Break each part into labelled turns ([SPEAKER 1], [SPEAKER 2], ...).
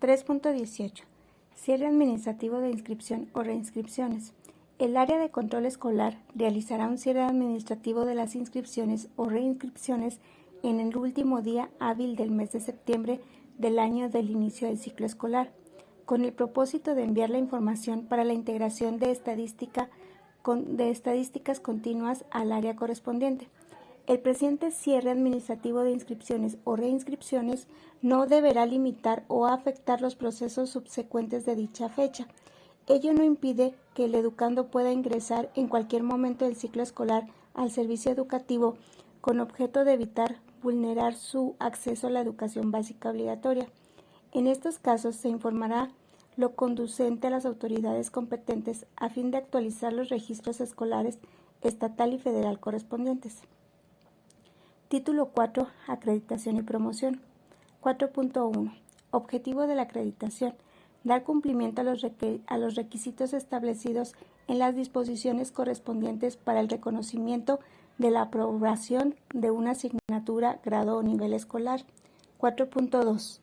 [SPEAKER 1] 3.18. Cierre administrativo de inscripción o reinscripciones. El área de control escolar realizará un cierre administrativo de las inscripciones o reinscripciones en el último día hábil del mes de septiembre del año del inicio del ciclo escolar, con el propósito de enviar la información para la integración de estadísticas continuas al área correspondiente. El presente cierre administrativo de inscripciones o reinscripciones no deberá limitar o afectar los procesos subsecuentes de dicha fecha. Ello no impide que el educando pueda ingresar en cualquier momento del ciclo escolar al servicio educativo con objeto de evitar vulnerar su acceso a la educación básica obligatoria. En estos casos se informará lo conducente a las autoridades competentes a fin de actualizar los registros escolares estatal y federal correspondientes. Título 4. Acreditación y promoción. 4.1. Objetivo de la acreditación. Dar cumplimiento a los requisitos establecidos en las disposiciones correspondientes para el reconocimiento de la aprobación de una asignatura, grado o nivel escolar. 4.2.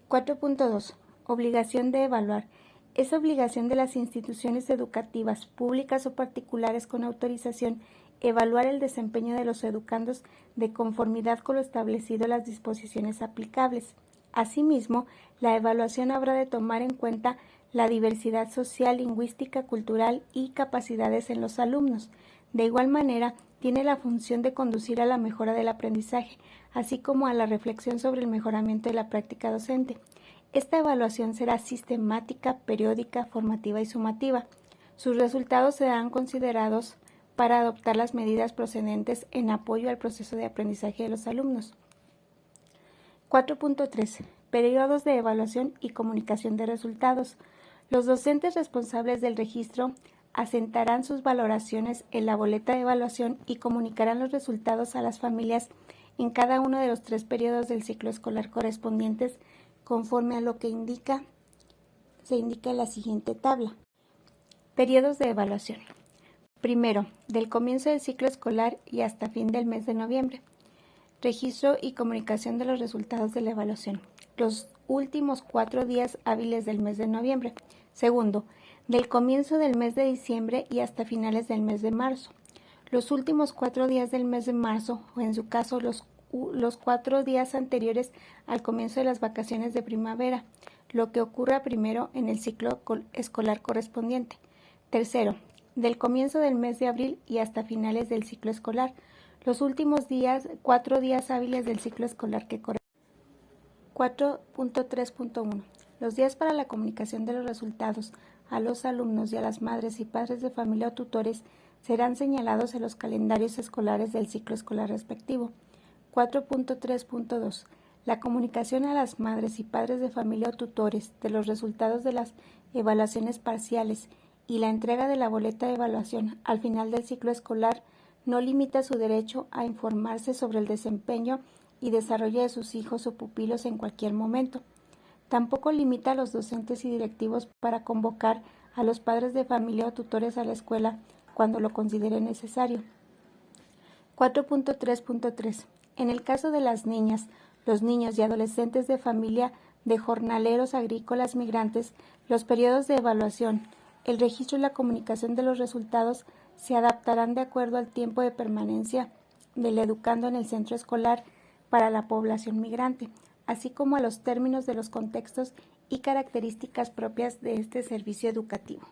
[SPEAKER 1] 4.2. Obligación de evaluar. Es obligación de las instituciones educativas, públicas o particulares con autorización, evaluar el desempeño de los educandos de conformidad con lo establecido en las disposiciones aplicables. Asimismo, la evaluación habrá de tomar en cuenta la diversidad social, lingüística, cultural y capacidades en los alumnos. De igual manera, tiene la función de conducir a la mejora del aprendizaje, así como a la reflexión sobre el mejoramiento de la práctica docente. Esta evaluación será sistemática, periódica, formativa y sumativa. Sus resultados serán considerados para adoptar las medidas procedentes en apoyo al proceso de aprendizaje de los alumnos. 4.3. Periodos de evaluación y comunicación de resultados. Los docentes responsables del registro asentarán sus valoraciones en la boleta de evaluación y comunicarán los resultados a las familias en cada uno de los 3 periodos del ciclo escolar correspondientes conforme a lo que se indica en la siguiente tabla. Periodos de evaluación. Primero, del comienzo del ciclo escolar y hasta fin del mes de noviembre. Registro y comunicación de los resultados de la evaluación. Los últimos 4 días hábiles del mes de noviembre. Segundo, del comienzo del mes de diciembre y hasta finales del mes de marzo. Los últimos 4 días del mes de marzo, o en su caso los 4 días anteriores al comienzo de las vacaciones de primavera, lo que ocurra primero en el ciclo escolar correspondiente. Tercero, del comienzo del mes de abril y hasta finales del ciclo escolar, los últimos 4 días hábiles del ciclo escolar que corresponde. 4.3.1. Los días para la comunicación de los resultados a los alumnos y a las madres y padres de familia o tutores serán señalados en los calendarios escolares del ciclo escolar respectivo. 4.3.2. La comunicación a las madres y padres de familia o tutores de los resultados de las evaluaciones parciales y la entrega de la boleta de evaluación al final del ciclo escolar no limita su derecho a informarse sobre el desempeño y desarrollo de sus hijos o pupilos en cualquier momento. Tampoco limita a los docentes y directivos para convocar a los padres de familia o tutores a la escuela cuando lo considere necesario. 4.3.3. En el caso de las niñas, los niños y adolescentes de familia de jornaleros agrícolas migrantes, los periodos de evaluación, el registro y la comunicación de los resultados se adaptarán de acuerdo al tiempo de permanencia del educando en el centro escolar para la población migrante, así como a los términos de los contextos y características propias de este servicio educativo.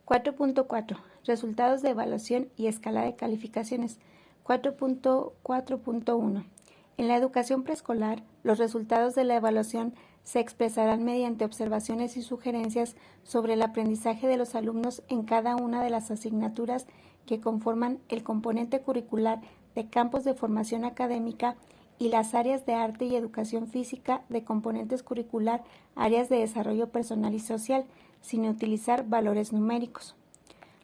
[SPEAKER 1] 4.4. Resultados de evaluación y escala de calificaciones. 4.4.1. En la educación preescolar, los resultados de la evaluación se expresarán mediante observaciones y sugerencias sobre el aprendizaje de los alumnos en cada una de las asignaturas que conforman el componente curricular de campos de formación académica y las áreas de arte y educación física de componentes curricular, áreas de desarrollo personal y social, sin utilizar valores numéricos.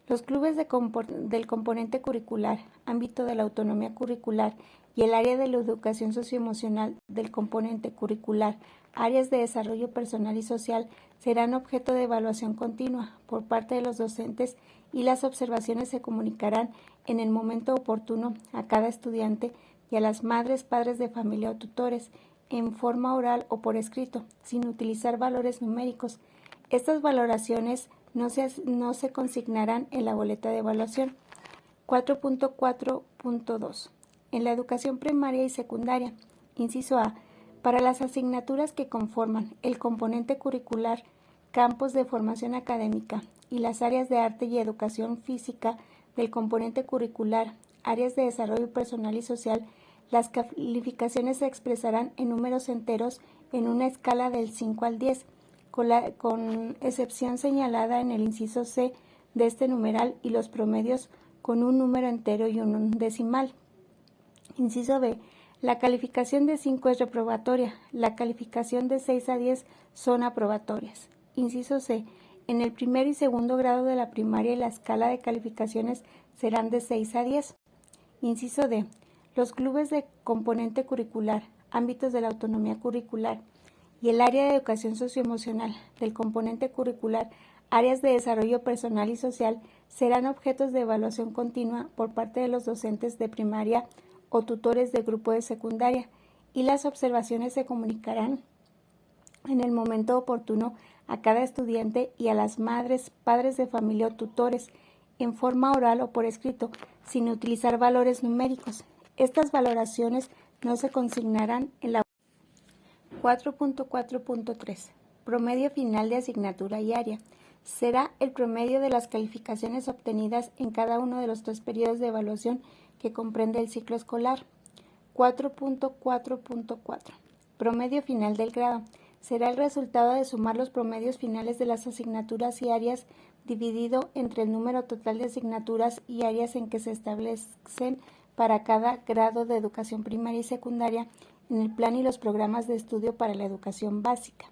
[SPEAKER 1] Los clubes del componente curricular, ámbito de la autonomía curricular y el área de la educación socioemocional del componente curricular, áreas de desarrollo personal y social, serán objeto de evaluación continua por parte de los docentes y las observaciones se comunicarán en el momento oportuno a cada estudiante y a las madres, padres de familia o tutores, en forma oral o por escrito, sin utilizar valores numéricos. Estas valoraciones no se consignarán en la boleta de evaluación. 4.4.2. En la educación primaria y secundaria, inciso A, para las asignaturas que conforman el componente curricular, campos de formación académica y las áreas de arte y educación física del componente curricular, áreas de desarrollo personal y social, las calificaciones se expresarán en números enteros en una escala del 5 al 10, con excepción señalada en el inciso C de este numeral y los promedios con un número entero y un decimal. Inciso B. La calificación de 5 es reprobatoria. La calificación de 6 a 10 son aprobatorias. Inciso C. En el primer y segundo grado de la primaria la escala de calificaciones serán de 6 a 10. Inciso D. Los clubes de componente curricular, ámbitos de la autonomía curricular y el área de educación socioemocional del componente curricular, áreas de desarrollo personal y social, serán objetos de evaluación continua por parte de los docentes de primaria o tutores de grupo de secundaria, y las observaciones se comunicarán en el momento oportuno a cada estudiante y a las madres, padres de familia o tutores, en forma oral o por escrito, sin utilizar valores numéricos. Estas valoraciones no se consignarán en la 4.4.3. Promedio final de asignatura y área. Será el promedio de las calificaciones obtenidas en cada uno de los 3 periodos de evaluación que comprende el ciclo escolar. 4.4.4. Promedio final del grado. Será el resultado de sumar los promedios finales de las asignaturas y áreas dividido entre el número total de asignaturas y áreas en que se establecen para cada grado de educación primaria y secundaria en el plan y los programas de estudio para la educación básica.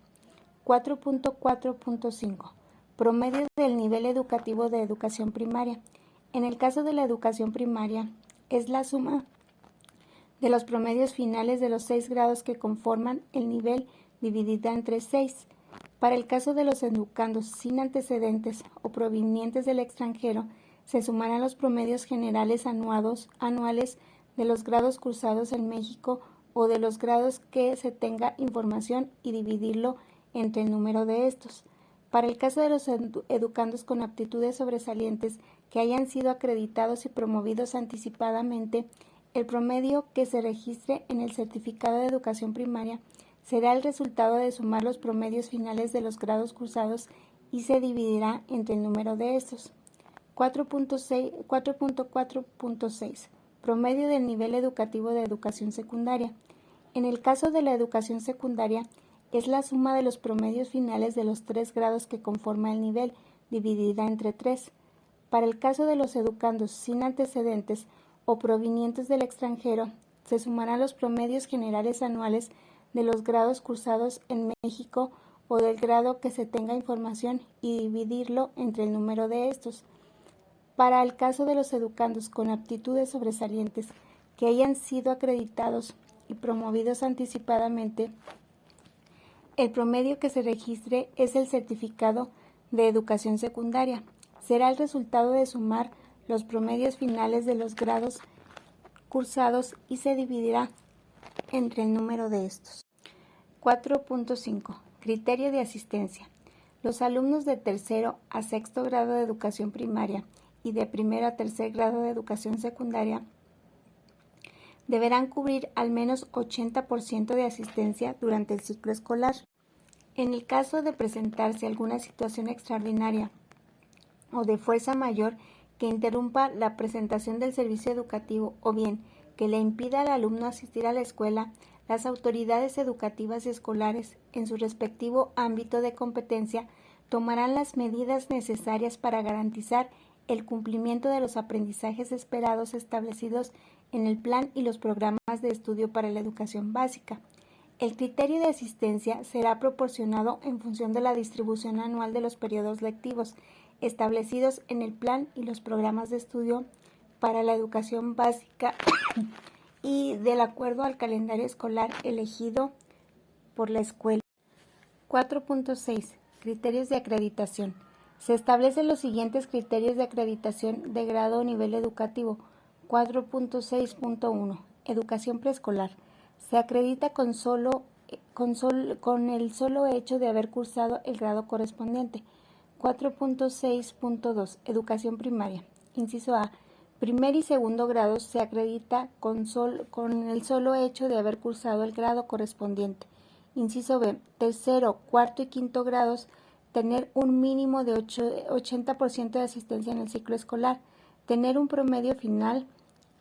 [SPEAKER 1] 4.4.5. Promedio del nivel educativo de educación primaria. En el caso de la educación primaria, es la suma de los promedios finales de los 6 grados que conforman el nivel dividida entre 6. Para el caso de los educandos sin antecedentes o provenientes del extranjero, se sumarán los promedios generales anuales de los grados cursados en México o de los grados que se tenga información y dividirlo entre el número de estos. Para el caso de los educandos con aptitudes sobresalientes que hayan sido acreditados y promovidos anticipadamente, el promedio que se registre en el certificado de educación primaria será el resultado de sumar los promedios finales de los grados cursados y se dividirá entre el número de estos. 4.4.6. Promedio del nivel educativo de educación secundaria. En el caso de la educación secundaria, es la suma de los promedios finales de los 3 grados que conforma el nivel, dividida entre 3. Para el caso de los educandos sin antecedentes o provenientes del extranjero, se sumarán los promedios generales anuales de los grados cursados en México o del grado que se tenga información y dividirlo entre el número de estos. Para el caso de los educandos con aptitudes sobresalientes que hayan sido acreditados y promovidos anticipadamente, el promedio que se registre es el certificado de educación secundaria. Será el resultado de sumar los promedios finales de los grados cursados y se dividirá entre el número de estos. 4.5. Criterio de asistencia. Los alumnos de tercero a sexto grado de educación primaria y de primero a tercer grado de educación secundaria deberán cubrir al menos 80% de asistencia durante el ciclo escolar. En el caso de presentarse alguna situación extraordinaria o de fuerza mayor que interrumpa la presentación del servicio educativo o bien que le impida al alumno asistir a la escuela, las autoridades educativas y escolares, en su respectivo ámbito de competencia, tomarán las medidas necesarias para garantizar el cumplimiento de los aprendizajes esperados establecidos en el plan y los programas de estudio para la educación básica. El criterio de asistencia será proporcionado en función de la distribución anual de los periodos lectivos establecidos en el plan y los programas de estudio para la educación básica y del acuerdo al calendario escolar elegido por la escuela. 4.6. Criterios de acreditación. Se establecen los siguientes criterios de acreditación de grado o nivel educativo. 4.6.1. Educación preescolar. Se acredita con el solo hecho de haber cursado el grado correspondiente. 4.6.2 Educación primaria. Inciso A. Primer y segundo grados se acredita con el solo hecho de haber cursado el grado correspondiente. Inciso B. Tercero, cuarto y quinto grados tener un mínimo de 80% de asistencia en el ciclo escolar, tener un promedio final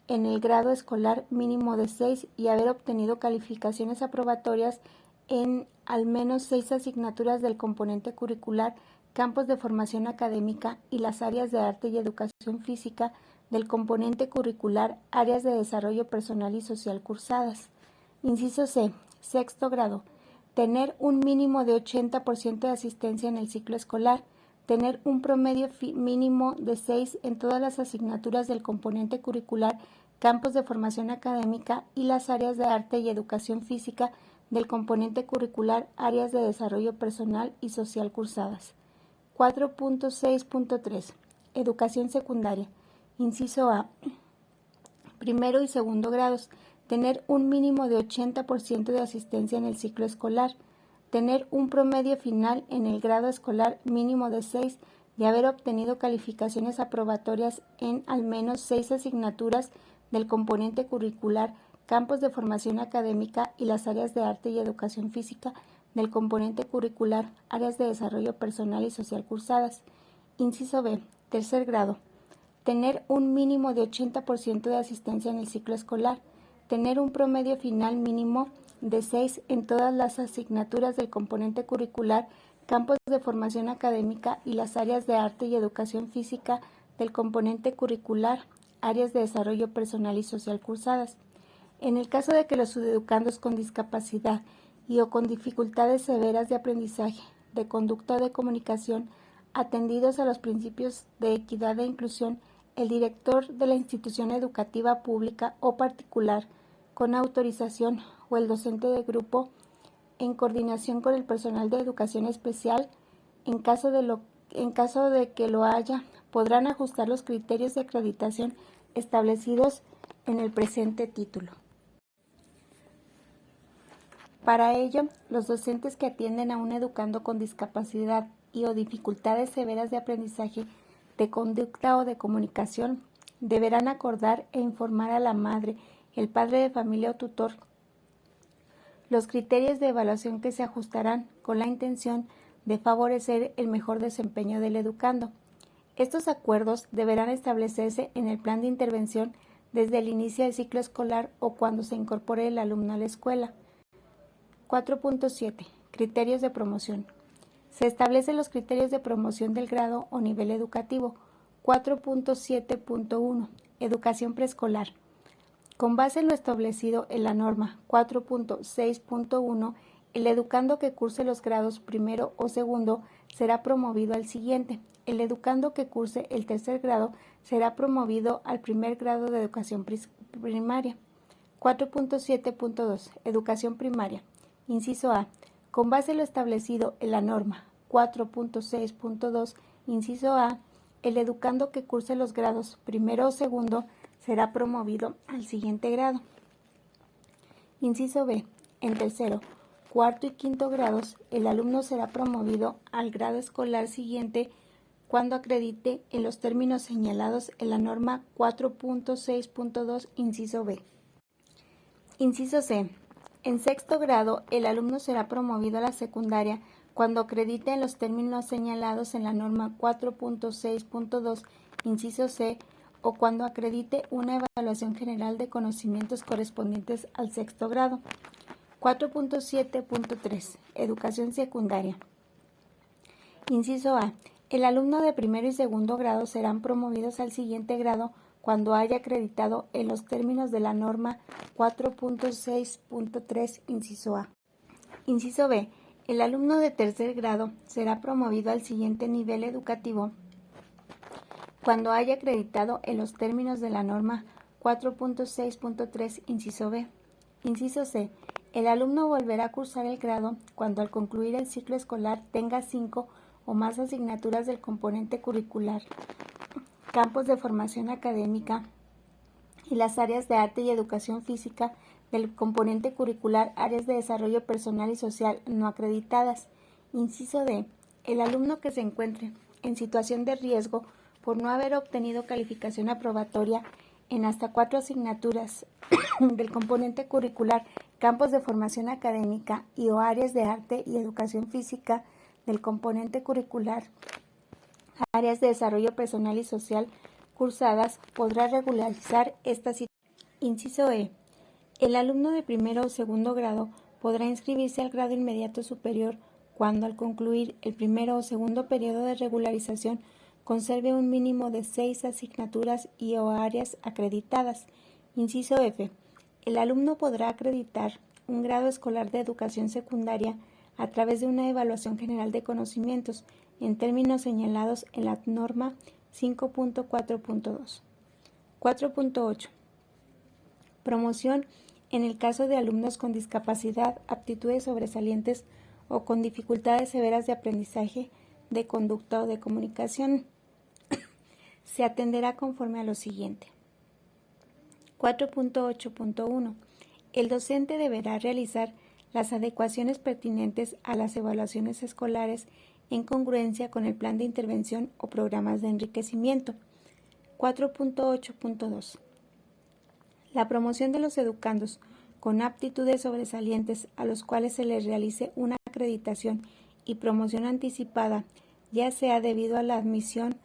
[SPEAKER 1] en el grado escolar mínimo de 6 y haber obtenido calificaciones aprobatorias en al menos 6 asignaturas del componente curricular, campos de formación académica y las áreas de arte y educación física del componente curricular, áreas de desarrollo personal y social cursadas. Inciso C. Sexto grado. Tener un mínimo de 80% de asistencia en el ciclo escolar, tener un promedio mínimo de 6 en todas las asignaturas del componente curricular, campos de formación académica y las áreas de arte y educación física del componente curricular, áreas de desarrollo personal y social cursadas. 4.6.3 Educación secundaria. Inciso A. Primero y segundo grados. Tener un mínimo de 80% de asistencia en el ciclo escolar, tener un promedio final en el grado escolar mínimo de 6 y haber obtenido calificaciones aprobatorias en al menos 6 asignaturas del componente curricular, campos de formación académica y las áreas de arte y educación física del componente curricular, áreas de desarrollo personal y social cursadas. Inciso B. Tercer grado. Tener un mínimo de 80% de asistencia en el ciclo escolar, tener un promedio final mínimo de 6 en todas las asignaturas del componente curricular, campos de formación académica y las áreas de arte y educación física del componente curricular, áreas de desarrollo personal y social cursadas. En el caso de que los educandos con discapacidad y o con dificultades severas de aprendizaje, de conducta o de comunicación, atendidos a los principios de equidad e inclusión, el director de la institución educativa pública o particular, con autorización, o el docente de grupo, en coordinación con el personal de educación especial, en caso de que lo haya, podrán ajustar los criterios de acreditación establecidos en el presente título. Para ello, los docentes que atienden a un educando con discapacidad y o dificultades severas de aprendizaje, de conducta o de comunicación, deberán acordar e informar a la madre, el padre de familia o tutor los criterios de evaluación que se ajustarán con la intención de favorecer el mejor desempeño del educando. Estos acuerdos deberán establecerse en el plan de intervención desde el inicio del ciclo escolar o cuando se incorpore el alumno a la escuela. 4.7. Criterios de promoción. Se establecen los criterios de promoción del grado o nivel educativo. 4.7.1. Educación preescolar. Con base en lo establecido en la norma 4.6.1, el educando que curse los grados primero o segundo será promovido al siguiente. El educando que curse el tercer grado será promovido al primer grado de educación primaria. 4.7.2. Educación primaria. Inciso A. Con base en lo establecido en la norma 4.6.2, inciso A, el educando que curse los grados primero o segundo será promovido al siguiente grado. Inciso B. En tercero, cuarto y quinto grados, el alumno será promovido al grado escolar siguiente cuando acredite en los términos señalados en la norma 4.6.2, inciso B. Inciso C. En sexto grado, el alumno será promovido a la secundaria cuando acredite en los términos señalados en la norma 4.6.2, inciso C, o cuando acredite una evaluación general de conocimientos correspondientes al sexto grado. 4.7.3. Educación secundaria. Inciso A. El alumno de primero y segundo grado serán promovidos al siguiente grado cuando haya acreditado en los términos de la norma 4.6.3, inciso A. Inciso B. El alumno de tercer grado será promovido al siguiente nivel educativo cuando haya acreditado en los términos de la norma 4.6.3, inciso B. Inciso C. El alumno volverá a cursar el grado cuando al concluir el ciclo escolar tenga 5 o más asignaturas del componente curricular, campos de formación académica y las áreas de arte y educación física del componente curricular áreas de desarrollo personal y social no acreditadas. Inciso D. El alumno que se encuentre en situación de riesgo por no haber obtenido calificación aprobatoria en hasta 4 asignaturas del componente curricular campos de formación académica y o áreas de arte y educación física del componente curricular áreas de desarrollo personal y social cursadas podrá regularizar esta situación. Inciso E. El alumno de primero o segundo grado podrá inscribirse al grado inmediato superior cuando al concluir el primero o segundo periodo de regularización conserve un mínimo de 6 asignaturas y o áreas acreditadas. Inciso F. El alumno podrá acreditar un grado escolar de educación secundaria a través de una evaluación general de conocimientos en términos señalados en la norma 5.4.2. 4.8. Promoción en el caso de alumnos con discapacidad, aptitudes sobresalientes o con dificultades severas de aprendizaje, de conducta o de comunicación. Se atenderá conforme a lo siguiente. 4.8.1. El docente deberá realizar las adecuaciones pertinentes a las evaluaciones escolares en congruencia con el plan de intervención o programas de enriquecimiento. 4.8.2. La promoción de los educandos con aptitudes sobresalientes a los cuales se les realice una acreditación y promoción anticipada, ya sea debido a la admisión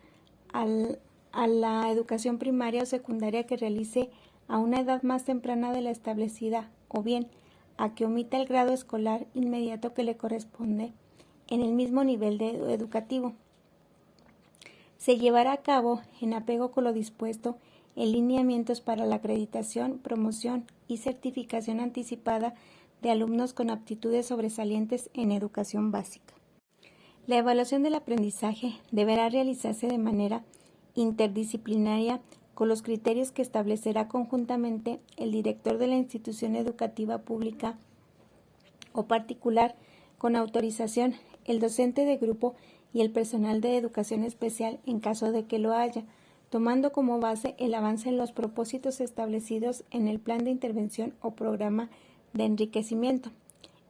[SPEAKER 1] a la educación primaria o secundaria que realice a una edad más temprana de la establecida, o bien a que omita el grado escolar inmediato que le corresponde en el mismo nivel educativo. Se llevará a cabo, en apego con lo dispuesto, en lineamientos para la acreditación, promoción y certificación anticipada de alumnos con aptitudes sobresalientes en educación básica. La evaluación del aprendizaje deberá realizarse de manera interdisciplinaria con los criterios que establecerá conjuntamente el director de la institución educativa pública o particular con autorización, el docente de grupo y el personal de educación especial en caso de que lo haya, tomando como base el avance en los propósitos establecidos en el plan de intervención o programa de enriquecimiento.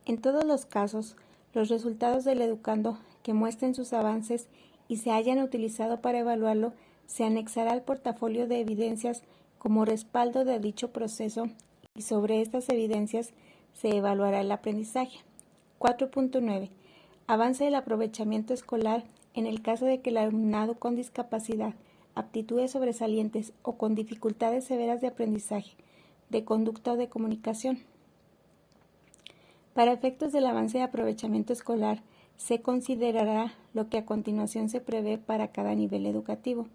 [SPEAKER 1] En todos los casos, los resultados del educando que muestren sus avances y se hayan utilizado para evaluarlo se anexará al portafolio de evidencias como respaldo de dicho proceso y sobre estas evidencias se evaluará el aprendizaje. 4.9. Avance del aprovechamiento escolar en el caso de que el alumnado con discapacidad, aptitudes sobresalientes o con dificultades severas de aprendizaje, de conducta o de comunicación. Para efectos del avance de aprovechamiento escolar, se considerará lo que a continuación se prevé para cada nivel educativo.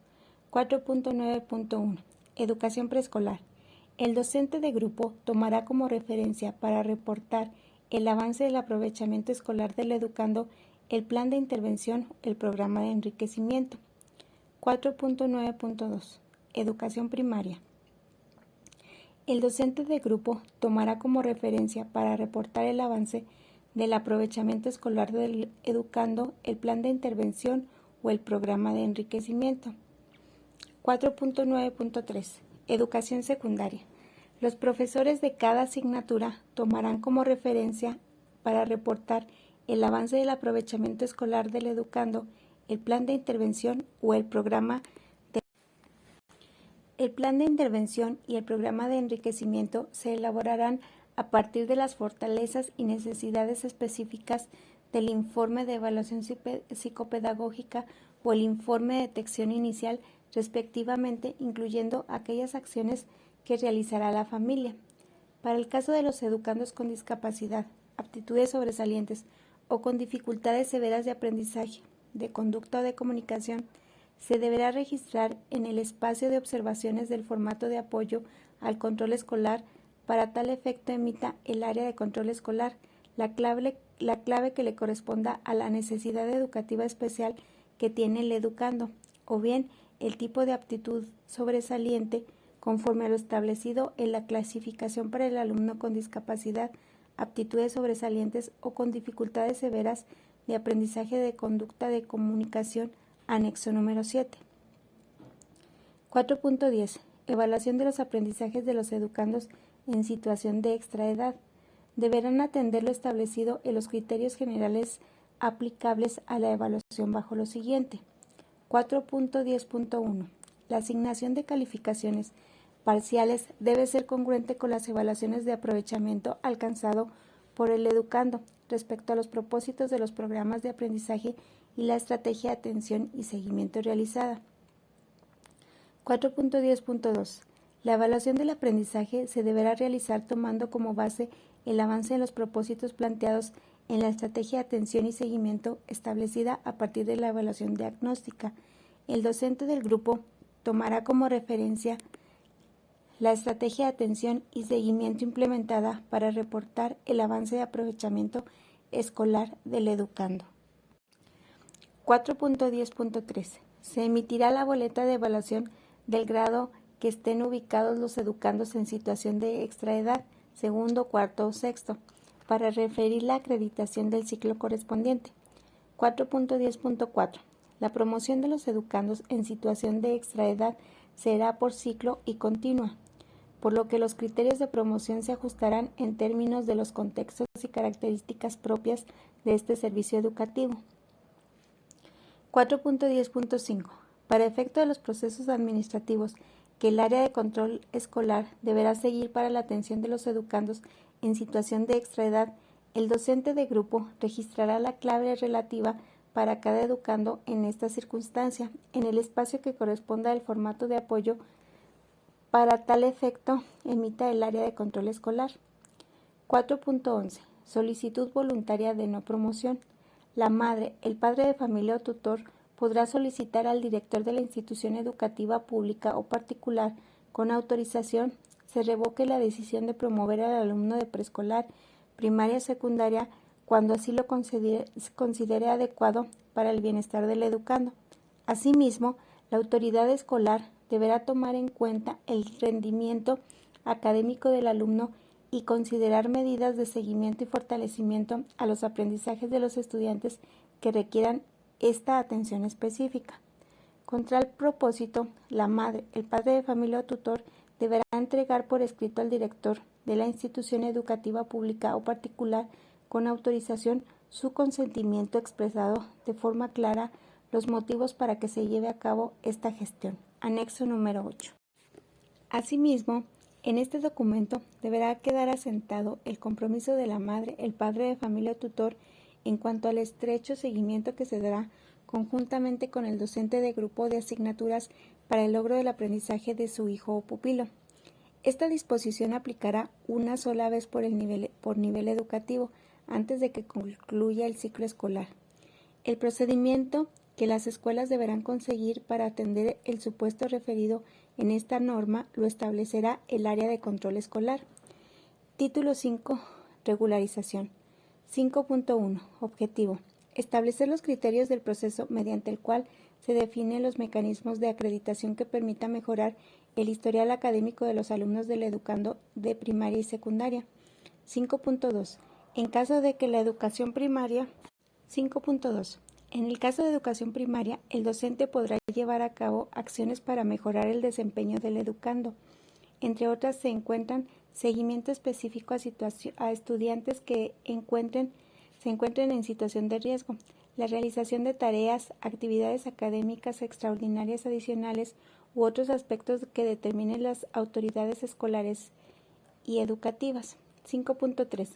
[SPEAKER 1] 4.9.1. Educación preescolar. El docente de grupo tomará como referencia para reportar el avance del aprovechamiento escolar del educando el plan de intervención, el programa de enriquecimiento. 4.9.2. Educación primaria. El docente de grupo tomará como referencia para reportar el avance del aprovechamiento escolar del educando el plan de intervención o el programa de enriquecimiento. 4.9.3. Educación secundaria. Los profesores de cada asignatura tomarán como referencia para reportar el avance del aprovechamiento escolar del educando el plan de intervención o el programa de El plan de intervención y el programa de enriquecimiento se elaborarán a partir de las fortalezas y necesidades específicas del informe de evaluación psicopedagógica o el informe de detección inicial, respectivamente, incluyendo aquellas acciones que realizará la familia. Para el caso de los educandos con discapacidad, aptitudes sobresalientes o con dificultades severas de aprendizaje, de conducta o de comunicación, se deberá registrar en el espacio de observaciones del formato de apoyo al control escolar. Para tal efecto emita el área de control escolar la clave que le corresponda a la necesidad educativa especial que tiene el educando, o bien el tipo de aptitud sobresaliente conforme a lo establecido en la clasificación para el alumno con discapacidad, aptitudes sobresalientes o con dificultades severas de aprendizaje de conducta de comunicación, anexo número 7. 4.10. Evaluación de los aprendizajes de los educandos en situación de extraedad. Deberán atender lo establecido en los criterios generales aplicables a la evaluación bajo lo siguiente. 4.10.1. La asignación de calificaciones parciales debe ser congruente con las evaluaciones de aprovechamiento alcanzado por el educando respecto a los propósitos de los programas de aprendizaje y la estrategia de atención y seguimiento realizada. 4.10.2. La evaluación del aprendizaje se deberá realizar tomando como base el avance en los propósitos planteados en la estrategia de atención y seguimiento establecida a partir de la evaluación diagnóstica. El docente del grupo tomará como referencia la estrategia de atención y seguimiento implementada para reportar el avance de aprovechamiento escolar del educando. 4.10.3. Se emitirá la boleta de evaluación del grado que estén ubicados los educandos en situación de extraedad, segundo, cuarto o sexto, para referir la acreditación del ciclo correspondiente. 4.10.4. La promoción de los educandos en situación de extraedad será por ciclo y continua, por lo que los criterios de promoción se ajustarán en términos de los contextos y características propias de este servicio educativo. 4.10.5. Para efecto de los procesos administrativos que el área de control escolar deberá seguir para la atención de los educandos en situación de extraedad, el docente de grupo registrará la clave relativa para cada educando en esta circunstancia, en el espacio que corresponda al formato de apoyo. Para tal efecto, emita el área de control escolar. 4.11. Solicitud voluntaria de no promoción. La madre, el padre de familia o tutor podrá solicitar al director de la institución educativa pública o particular, con autorización, se revoque la decisión de promover al alumno de preescolar, primaria o secundaria cuando así lo considere adecuado para el bienestar del educando. Asimismo, la autoridad escolar deberá tomar en cuenta el rendimiento académico del alumno y considerar medidas de seguimiento y fortalecimiento a los aprendizajes de los estudiantes que requieran esta atención específica. Con tal propósito, la madre, el padre de familia o tutor deberá entregar por escrito al director de la institución educativa pública o particular con autorización su consentimiento expresado de forma clara los motivos para que se lleve a cabo esta gestión. Anexo número 8. Asimismo, en este documento deberá quedar asentado el compromiso de la madre, el padre de familia o tutor en cuanto al estrecho seguimiento que se dará conjuntamente con el docente de grupo de asignaturas para el logro del aprendizaje de su hijo o pupilo. Esta disposición aplicará una sola vez por nivel educativo, antes de que concluya el ciclo escolar. El procedimiento que las escuelas deberán conseguir para atender el supuesto referido en esta norma lo establecerá el área de control escolar. Título 5. Regularización. 5.1. Objetivo. Establecer los criterios del proceso mediante el cual se definen los mecanismos de acreditación que permita mejorar el historial académico de los alumnos del educando de primaria y secundaria. 5.2. En caso de que la educación primaria. 5.2. En el caso de educación primaria, el docente podrá llevar a cabo acciones para mejorar el desempeño del educando. Entre otras se encuentran seguimiento específico a estudiantes que se encuentren en situación de riesgo, la realización de tareas, actividades académicas extraordinarias adicionales u otros aspectos que determinen las autoridades escolares y educativas. 5.3.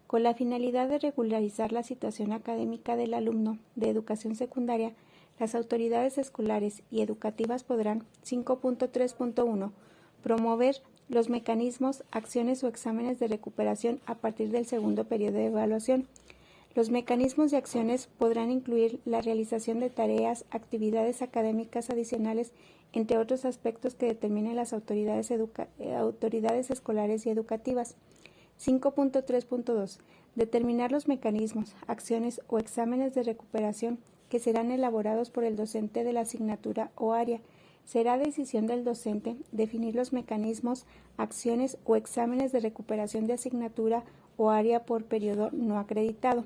[SPEAKER 1] Con la finalidad de regularizar la situación académica del alumno de educación secundaria, las autoridades escolares y educativas podrán. 5.3.1. Promover los mecanismos, acciones o exámenes de recuperación a partir del segundo periodo de evaluación. Los mecanismos y acciones podrán incluir la realización de tareas, actividades académicas adicionales, entre otros aspectos que determinen las autoridades escolares y educativas. 5.3.2. Determinar los mecanismos, acciones o exámenes de recuperación que serán elaborados por el docente de la asignatura o área. Será decisión del docente definir los mecanismos, acciones o exámenes de recuperación de asignatura o área por periodo no acreditado.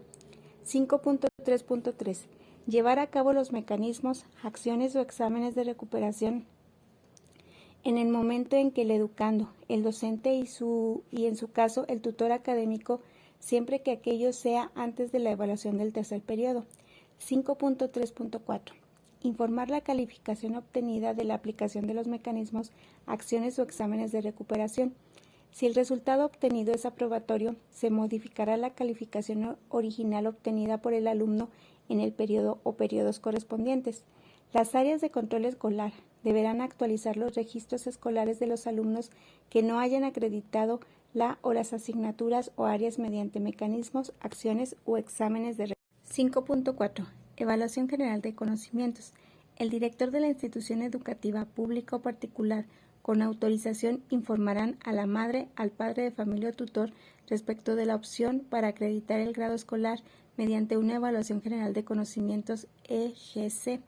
[SPEAKER 1] 5.3.3. Llevar a cabo los mecanismos, acciones o exámenes de recuperación En el momento en que el educando, el docente y en su caso el tutor académico, siempre que aquello sea antes de la evaluación del tercer periodo. 5.3.4. Informar la calificación obtenida de la aplicación de los mecanismos, acciones o exámenes de recuperación. Si el resultado obtenido es aprobatorio, se modificará la calificación original obtenida por el alumno en el periodo o periodos correspondientes. Las áreas de control escolar deberán actualizar los registros escolares de los alumnos que no hayan acreditado la o las asignaturas o áreas mediante mecanismos, acciones o exámenes de 5.4. Evaluación general de conocimientos. El director de la institución educativa pública o particular con autorización informarán a la madre, al padre de familia o tutor respecto de la opción para acreditar el grado escolar mediante una evaluación general de conocimientos EGC.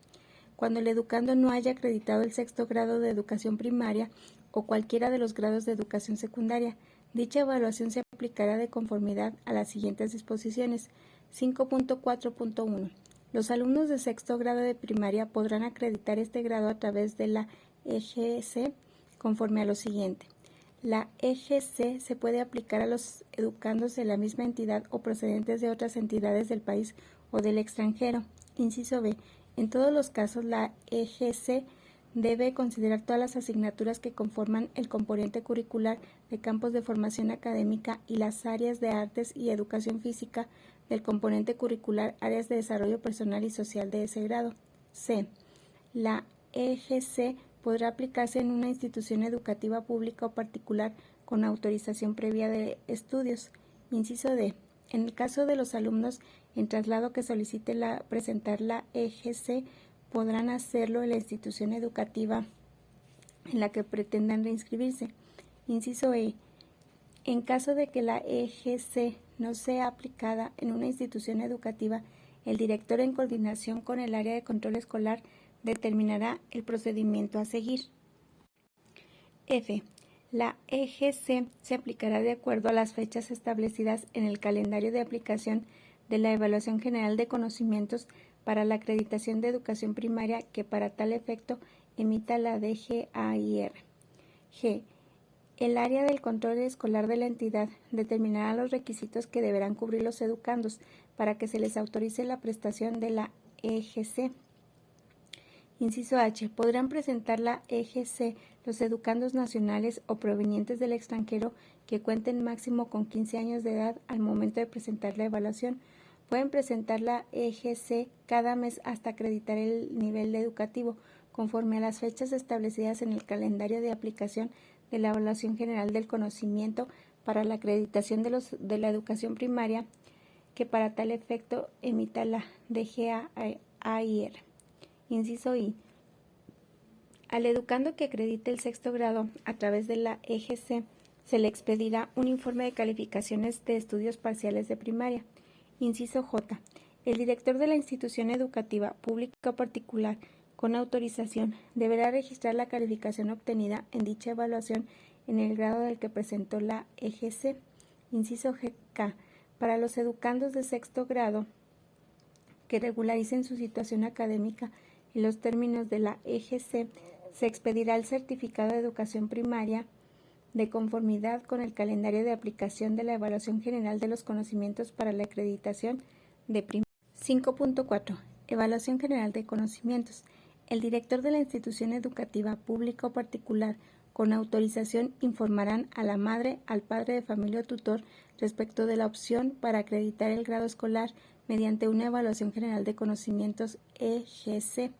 [SPEAKER 1] Cuando el educando no haya acreditado el sexto grado de educación primaria o cualquiera de los grados de educación secundaria, dicha evaluación se aplicará de conformidad a las siguientes disposiciones. 5.4.1. Los alumnos de sexto grado de primaria podrán acreditar este grado a través de la EGC conforme a lo siguiente. La EGC se puede aplicar a los educandos de la misma entidad o procedentes de otras entidades del país o del extranjero. Inciso B. En todos los casos, la EGC debe considerar todas las asignaturas que conforman el componente curricular de campos de formación académica y las áreas de artes y educación física del componente curricular, áreas de desarrollo personal y social de ese grado. C. La EGC podrá aplicarse en una institución educativa pública o particular con autorización previa de estudios. Inciso D. En el caso de los alumnos en traslado que soliciten presentar la EGC, podrán hacerlo en la institución educativa en la que pretendan reinscribirse. Inciso E. En caso de que la EGC no sea aplicada en una institución educativa, el director en coordinación con el área de control escolar determinará el procedimiento a seguir. F. La EGC se aplicará de acuerdo a las fechas establecidas en el calendario de aplicación de la Evaluación General de Conocimientos para la acreditación de educación primaria que para tal efecto emita la DGAIR. G. El área del control escolar de la entidad determinará los requisitos que deberán cubrir los educandos para que se les autorice la prestación de la EGC. Inciso H. Podrán presentar la EGC los educandos nacionales o provenientes del extranjero que cuenten máximo con 15 años de edad al momento de presentar la evaluación. Pueden presentar la EGC cada mes hasta acreditar el nivel educativo, conforme a las fechas establecidas en el calendario de aplicación de la Evaluación General del Conocimiento para la acreditación de la educación primaria, que para tal efecto emita la DGAIR. Inciso I. Al educando que acredite el sexto grado a través de la EGC, se le expedirá un informe de calificaciones de estudios parciales de primaria. Inciso J. El director de la institución educativa, pública o particular, con autorización, deberá registrar la calificación obtenida en dicha evaluación en el grado del que presentó la EGC. Inciso K. Para los educandos de sexto grado que regularicen su situación académica en los términos de la EGC, se expedirá el certificado de educación primaria de conformidad con el calendario de aplicación de la Evaluación General de los Conocimientos para la acreditación de primaria. 5.4. Evaluación General de Conocimientos. El director de la institución educativa pública o particular con autorización informarán a la madre, al padre de familia o tutor respecto de la opción para acreditar el grado escolar mediante una evaluación general de conocimientos EGC.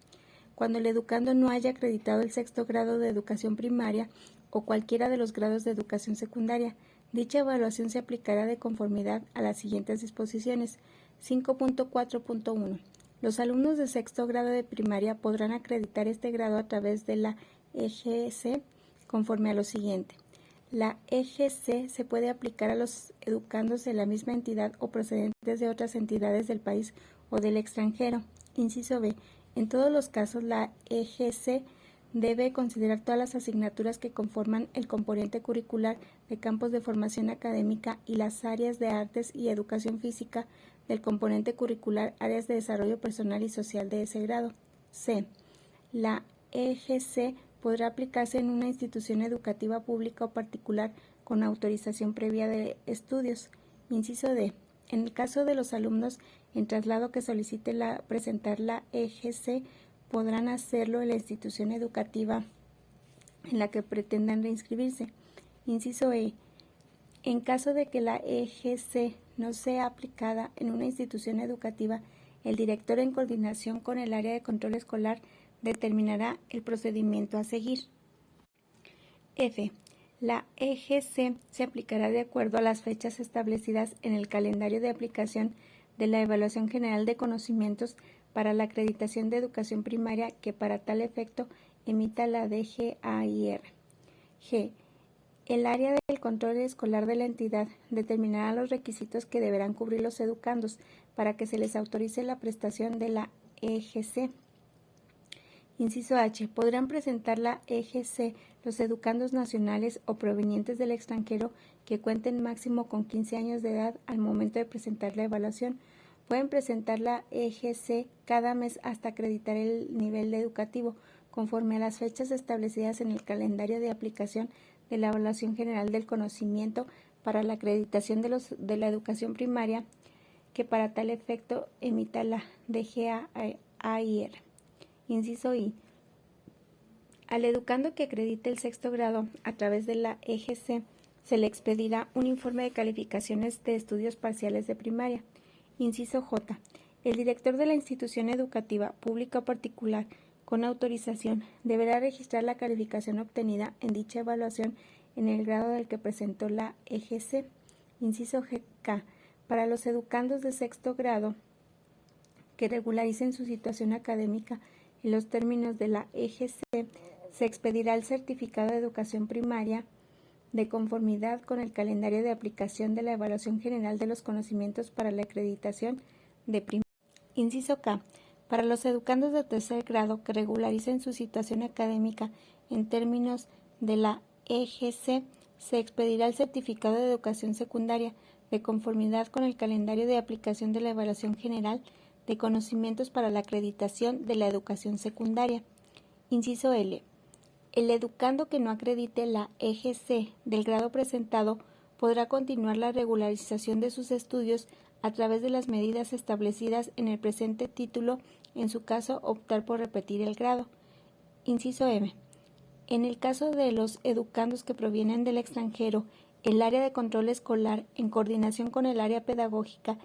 [SPEAKER 1] Cuando el educando no haya acreditado el sexto grado de educación primaria o cualquiera de los grados de educación secundaria, dicha evaluación se aplicará de conformidad a las siguientes disposiciones. 5.4.1. Los alumnos de sexto grado de primaria podrán acreditar este grado a través de la EGC conforme a lo siguiente. La EGC se puede aplicar a los educandos de la misma entidad o procedentes de otras entidades del país o del extranjero. Inciso B. En todos los casos, la EGC debe considerar todas las asignaturas que conforman el componente curricular de campos de formación académica y las áreas de artes y educación física del componente curricular, áreas de desarrollo personal y social de ese grado. C. La EGC podrá aplicarse en una institución educativa pública o particular con autorización previa de estudios. Inciso D. En el caso de los alumnos en traslado que solicite presentar la EGC, podrán hacerlo en la institución educativa en la que pretendan reinscribirse. Inciso E. En caso de que la EGC no sea aplicada en una institución educativa, el director, en coordinación con el área de control escolar, determinará el procedimiento a seguir. F. La EGC se aplicará de acuerdo a las fechas establecidas en el calendario de aplicación de la Evaluación General de Conocimientos para la acreditación de educación primaria que para tal efecto emita la DGAIR. G. El área del control escolar de la entidad determinará los requisitos que deberán cubrir los educandos para que se les autorice la prestación de la EGC. Inciso H. Podrán presentar la EGC los educandos nacionales o provenientes del extranjero que cuenten máximo con 15 años de edad al momento de presentar la evaluación. Pueden presentar la EGC cada mes hasta acreditar el nivel educativo, conforme a las fechas establecidas en el calendario de aplicación de la Evaluación General del Conocimiento para la acreditación de la educación primaria, que para tal efecto emita la DGAIR. Inciso I. Al educando que acredite el sexto grado a través de la EGC, se le expedirá un informe de calificaciones de estudios parciales de primaria. Inciso J. El director de la institución educativa, pública o particular, con autorización, deberá registrar la calificación obtenida en dicha evaluación en el grado del que presentó la EGC. Inciso K. Para los educandos de sexto grado que regularicen su situación académica en los términos de la EGC, se expedirá el certificado de educación primaria de conformidad con el calendario de aplicación de la Evaluación General de los Conocimientos para la acreditación de primaria. Inciso K. Para los educandos de tercer grado que regularicen su situación académica en términos de la EGC, se expedirá el certificado de educación secundaria de conformidad con el calendario de aplicación de la Evaluación General de Conocimientos para la acreditación de la educación secundaria. Inciso L. El educando que no acredite la EGC del grado presentado podrá continuar la regularización de sus estudios a través de las medidas establecidas en el presente título, en su caso optar por repetir el grado. Inciso M. En el caso de los educandos que provienen del extranjero, el área de control escolar, en coordinación con el área pedagógica,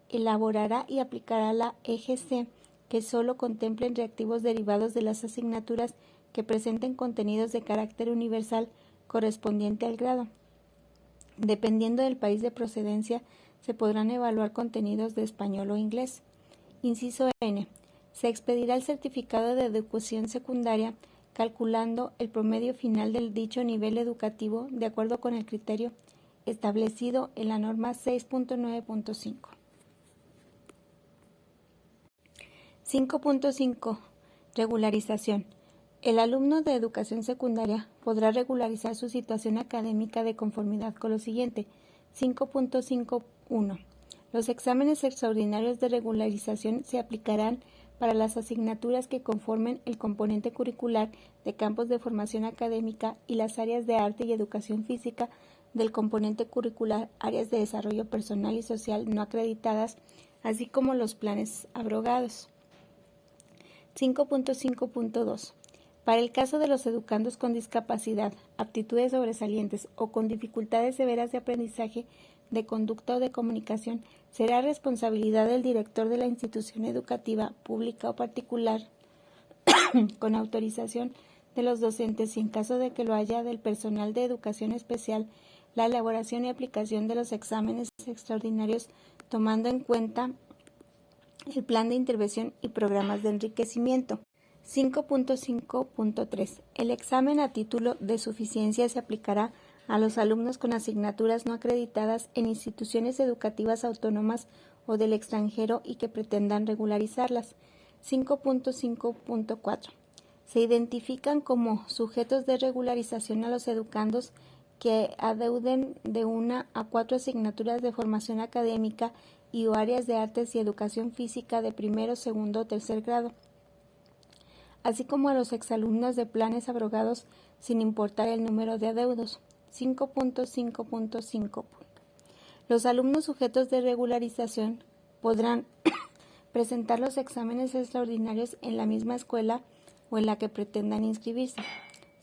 [SPEAKER 1] elaborará y aplicará la EGC que solo contemplen reactivos derivados de las asignaturas que presenten contenidos de carácter universal correspondiente al grado. Dependiendo del país de procedencia, se podrán evaluar contenidos de español o inglés. Inciso N. Se expedirá el certificado de educación secundaria calculando el promedio final del dicho nivel educativo de acuerdo con el criterio establecido en la norma 6.9.5. 5.5. Regularización. El alumno de educación secundaria podrá regularizar su situación académica de conformidad con lo siguiente. 5.5.1. Los exámenes extraordinarios de regularización se aplicarán para las asignaturas que conformen el componente curricular de campos de formación académica y las áreas de arte y educación física del componente curricular, áreas de desarrollo personal y social no acreditadas, así como los planes abrogados. 5.5.2. Para el caso de los educandos con discapacidad, aptitudes sobresalientes o con dificultades severas de aprendizaje, de conducta o de comunicación, será responsabilidad del director de la institución educativa, pública o particular, con autorización de los docentes y en caso de que lo haya del personal de educación especial, la elaboración y aplicación de los exámenes extraordinarios tomando en cuenta el plan de intervención y programas de enriquecimiento. 5.5.3. El examen a título de suficiencia se aplicará a los alumnos con asignaturas no acreditadas en instituciones educativas autónomas o del extranjero y que pretendan regularizarlas. 5.5.4. Se identifican como sujetos de regularización a los educandos que adeuden de 1 a 4 asignaturas de formación académica y o áreas de artes y educación física de primero, segundo o tercer grado, así como a los exalumnos de planes abrogados sin importar el número de adeudos. 5.5.5. Los alumnos sujetos de regularización podrán presentar los exámenes extraordinarios en la misma escuela o en la que pretendan inscribirse.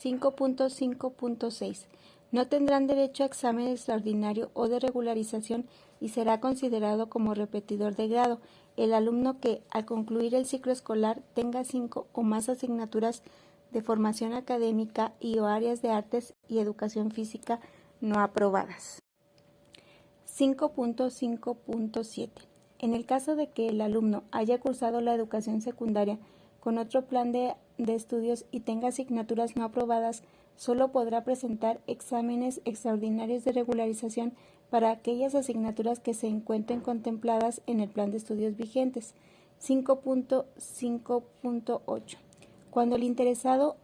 [SPEAKER 1] 5.5.6. No tendrán derecho a examen extraordinario o de regularización y será considerado como repetidor de grado el alumno que, al concluir el ciclo escolar, tenga 5 o más asignaturas de formación académica y o áreas de artes y educación física no aprobadas. 5.5.7. En el caso de que el alumno haya cursado la educación secundaria con otro plan de estudios y tenga asignaturas no aprobadas, solo podrá presentar exámenes extraordinarios de regularización para aquellas asignaturas que se encuentren contempladas en el plan de estudios vigentes. 5.5.8. Cuando el interesado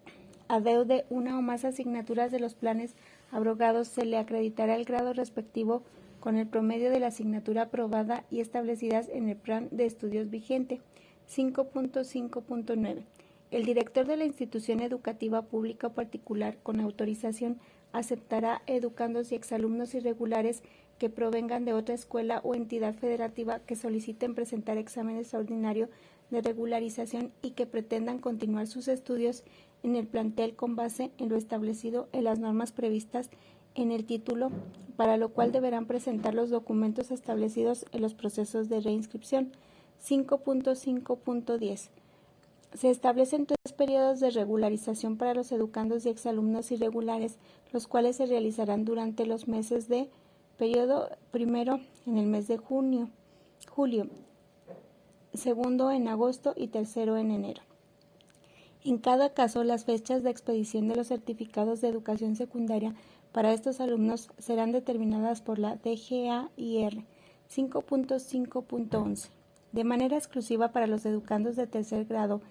[SPEAKER 1] adeude una o más asignaturas de los planes abrogados, se le acreditará el grado respectivo con el promedio de la asignatura aprobada y establecidas en el plan de estudios vigente. 5.5.9. El director de la institución educativa pública o particular, con autorización, aceptará educandos y exalumnos irregulares que provengan de otra escuela o entidad federativa que soliciten presentar examen extraordinario de regularización y que pretendan continuar sus estudios en el plantel con base en lo establecido en las normas previstas en el título, para lo cual deberán presentar los documentos establecidos en los procesos de reinscripción. 5.5.10. Se establecen 3 periodos de regularización para los educandos y exalumnos irregulares, los cuales se realizarán durante los meses de periodo primero en el mes de julio, segundo en agosto y tercero en enero. En cada caso, las fechas de expedición de los certificados de educación secundaria para estos alumnos serán determinadas por la DGAIR. 5.5.11. De manera exclusiva para los educandos de tercer grado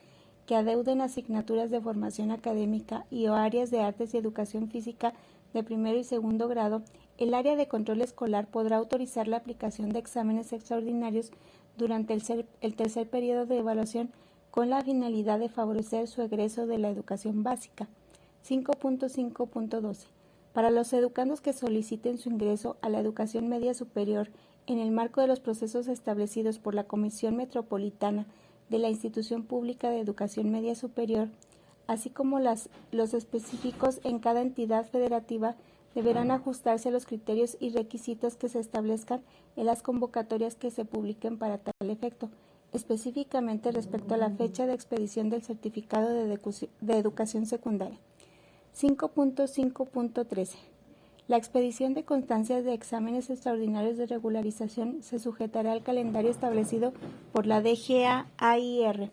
[SPEAKER 1] que adeuden asignaturas de formación académica y o áreas de artes y educación física de primero y segundo grado, el área de control escolar podrá autorizar la aplicación de exámenes extraordinarios durante el tercer periodo de evaluación con la finalidad de favorecer su egreso de la educación básica. 5.5.12. Para los educandos que soliciten su ingreso a la educación media superior en el marco de los procesos establecidos por la Comisión Metropolitana de la Institución Pública de Educación Media Superior, así como los específicos en cada entidad federativa, deberán ajustarse a los criterios y requisitos que se establezcan en las convocatorias que se publiquen para tal efecto, específicamente respecto a la fecha de expedición del certificado de educación secundaria. 5.5.13. La expedición de constancias de exámenes extraordinarios de regularización se sujetará al calendario establecido por la DGAIR.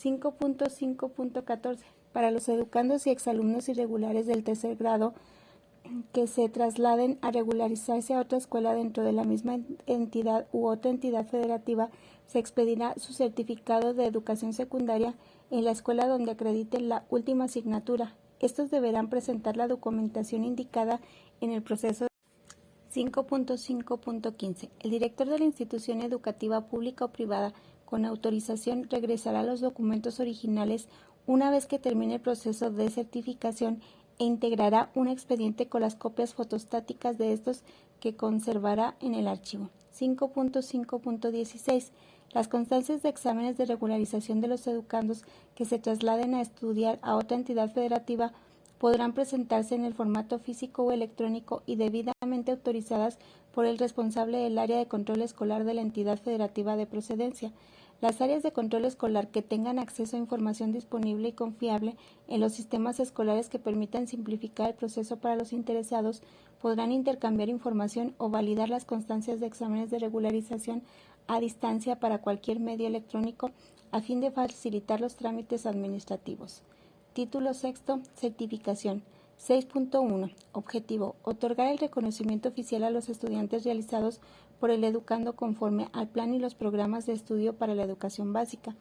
[SPEAKER 1] 5.5.14. Para los educandos y exalumnos irregulares del tercer grado que se trasladen a regularizarse a otra escuela dentro de la misma entidad u otra entidad federativa, se expedirá su certificado de educación secundaria en la escuela donde acrediten la última asignatura. Estos deberán presentar la documentación indicada en el proceso. 5.5.15. El director de la institución educativa pública o privada, con autorización, regresará los documentos originales una vez que termine el proceso de certificación e integrará un expediente con las copias fotostáticas de estos que conservará en el archivo. 5.5.16. Las constancias de exámenes de regularización de los educandos que se trasladen a estudiar a otra entidad federativa podrán presentarse en el formato físico o electrónico y debidamente autorizadas por el responsable del área de control escolar de la entidad federativa de procedencia. Las áreas de control escolar que tengan acceso a información disponible y confiable en los sistemas escolares que permitan simplificar el proceso para los interesados podrán intercambiar información o validar las constancias de exámenes de regularización a distancia para cualquier medio electrónico a fin de facilitar los trámites administrativos. Título sexto. Certificación. 6.1. Objetivo. Otorgar el reconocimiento oficial a los estudiantes realizados por el educando conforme al plan y los programas de estudio para la educación básica.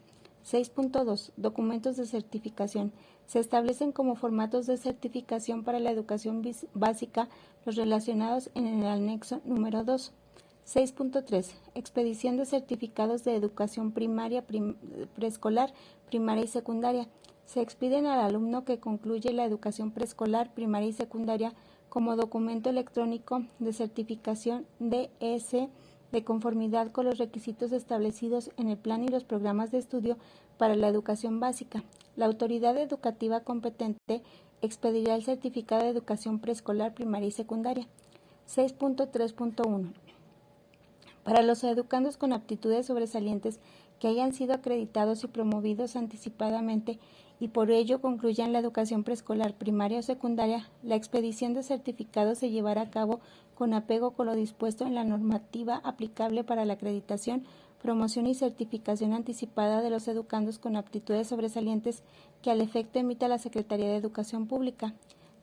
[SPEAKER 1] 6.2. Documentos de certificación. Se establecen como formatos de certificación para la educación básica los relacionados en el anexo número 2. 6.3. Expedición de certificados de educación primaria, preescolar, primaria y secundaria. Se expiden al alumno que concluye la educación preescolar, primaria y secundaria como documento electrónico de certificación DS de conformidad con los requisitos establecidos en el plan y los programas de estudio para la educación básica. La autoridad educativa competente expedirá el certificado de educación preescolar, primaria y secundaria. 6.3.1. Para los educandos con aptitudes sobresalientes que hayan sido acreditados y promovidos anticipadamente y por ello concluyan la educación preescolar, primaria o secundaria, la expedición de certificados se llevará a cabo con apego con lo dispuesto en la normativa aplicable para la acreditación, promoción y certificación anticipada de los educandos con aptitudes sobresalientes que al efecto emita la Secretaría de Educación Pública.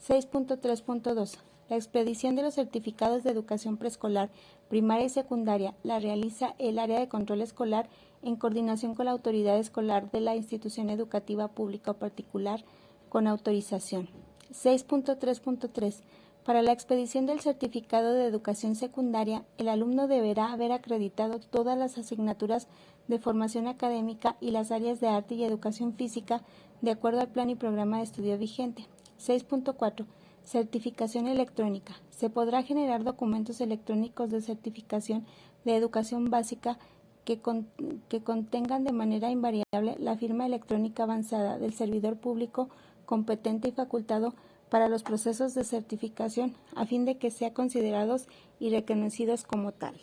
[SPEAKER 1] 6.3.2. La expedición de los certificados de educación preescolar, primaria y secundaria la realiza el área de control escolar en coordinación con la autoridad escolar de la institución educativa pública o particular con autorización. 6.3.3. Para la expedición del certificado de educación secundaria, el alumno deberá haber acreditado todas las asignaturas de formación académica y las áreas de arte y educación física de acuerdo al plan y programa de estudio vigente. 6.4. Certificación electrónica. Se podrá generar documentos electrónicos de certificación de educación básica que contengan de manera invariable la firma electrónica avanzada del servidor público competente y facultado para los procesos de certificación, a fin de que sean considerados y reconocidos como tal.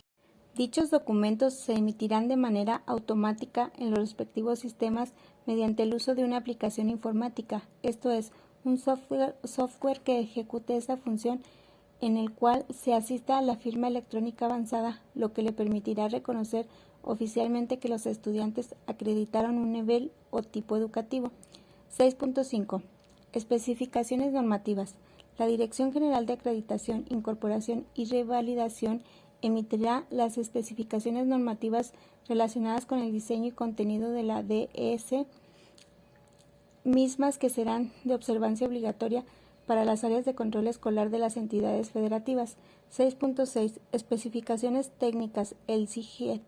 [SPEAKER 1] Dichos documentos se emitirán de manera automática en los respectivos sistemas mediante el uso de una aplicación informática, esto es, un software que ejecute esta función en el cual se asista a la firma electrónica avanzada, lo que le permitirá reconocer oficialmente que los estudiantes acreditaron un nivel o tipo educativo. 6.5. Especificaciones normativas. La Dirección General de Acreditación, Incorporación y Revalidación emitirá las especificaciones normativas relacionadas con el diseño y contenido de la DS, mismas que serán de observancia obligatoria para las áreas de control escolar de las entidades federativas. 6.6. Especificaciones técnicas. El CIGED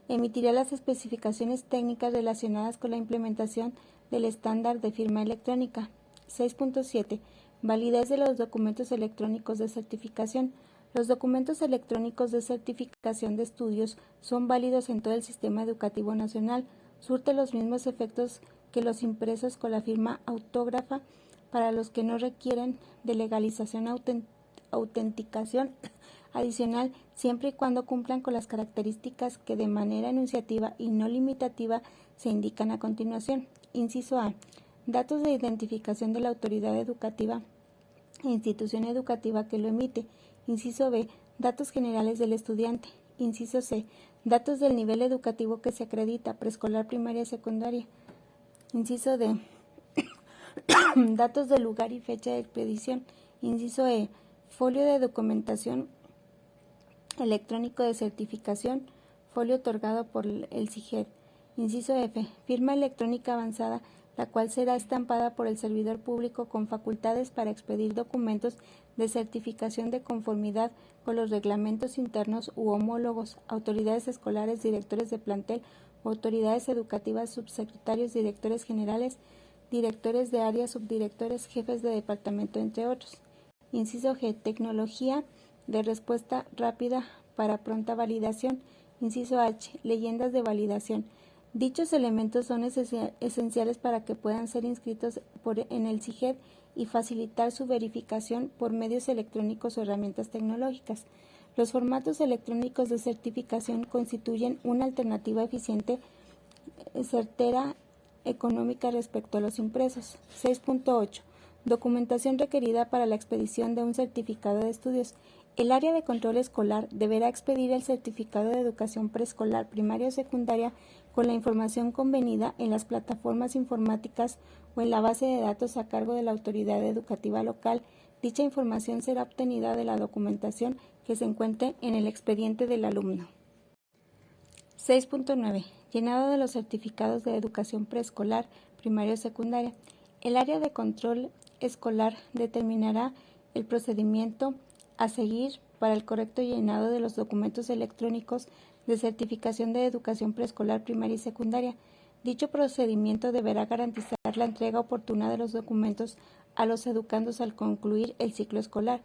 [SPEAKER 1] emitirá las especificaciones técnicas relacionadas con la implementación del estándar de firma electrónica. 6.7. Validez de los documentos electrónicos de certificación. Los documentos electrónicos de certificación de estudios son válidos en todo el sistema educativo nacional. Surte los mismos efectos que los impresos con la firma autógrafa para los que no requieren de legalización autenticación adicional, siempre y cuando cumplan con las características que de manera enunciativa y no limitativa se indican a continuación. Inciso A. Datos de identificación de la autoridad educativa e institución educativa que lo emite. Inciso B. Datos generales del estudiante. Inciso C. Datos del nivel educativo que se acredita, preescolar, primaria y secundaria. Inciso D. Datos del lugar y fecha de expedición. Inciso E. Folio de documentación electrónico de certificación, folio otorgado por el CIGED. Inciso F. Firma electrónica avanzada, la cual será estampada por el servidor público con facultades para expedir documentos de certificación de conformidad con los reglamentos internos u homólogos, autoridades escolares, directores de plantel, autoridades educativas, subsecretarios, directores generales, directores de área, subdirectores, jefes de departamento, entre otros. Inciso G. Tecnología de respuesta rápida para pronta validación. Inciso H. Leyendas de validación. Dichos elementos son esenciales para que puedan ser inscritos en el CIGED y facilitar su verificación por medios electrónicos o herramientas tecnológicas. Los formatos electrónicos de certificación constituyen una alternativa eficiente, certera, económica respecto a los impresos. 6.8. Documentación requerida para la expedición de un certificado de estudios. El área de control escolar deberá expedir el certificado de educación preescolar, primaria o secundaria con la información convenida en las plataformas informáticas o en la base de datos a cargo de la autoridad educativa local. Dicha información será obtenida de la documentación que se encuentre en el expediente del alumno. 6.9. Llenado de los certificados de educación preescolar, primaria o secundaria. El área de control escolar determinará el procedimiento a seguir para el correcto llenado de los documentos electrónicos de certificación de educación preescolar, primaria y secundaria. Dicho procedimiento deberá garantizar la entrega oportuna de los documentos a los educandos al concluir el ciclo escolar.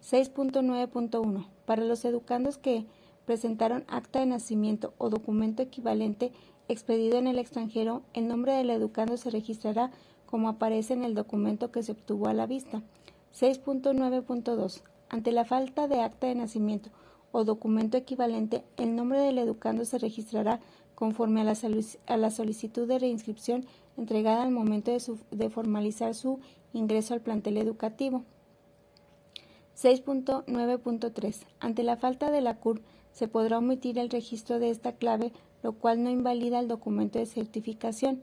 [SPEAKER 1] 6.9.1. Para los educandos que presentaron acta de nacimiento o documento equivalente expedido en el extranjero, el nombre del educando se registrará como aparece en el documento que se obtuvo a la vista. 6.9.2. Ante la falta de acta de nacimiento o documento equivalente, el nombre del educando se registrará conforme a la solicitud de reinscripción entregada al momento de formalizar su ingreso al plantel educativo. 6.9.3. Ante la falta de la CURP, se podrá omitir el registro de esta clave, lo cual no invalida el documento de certificación.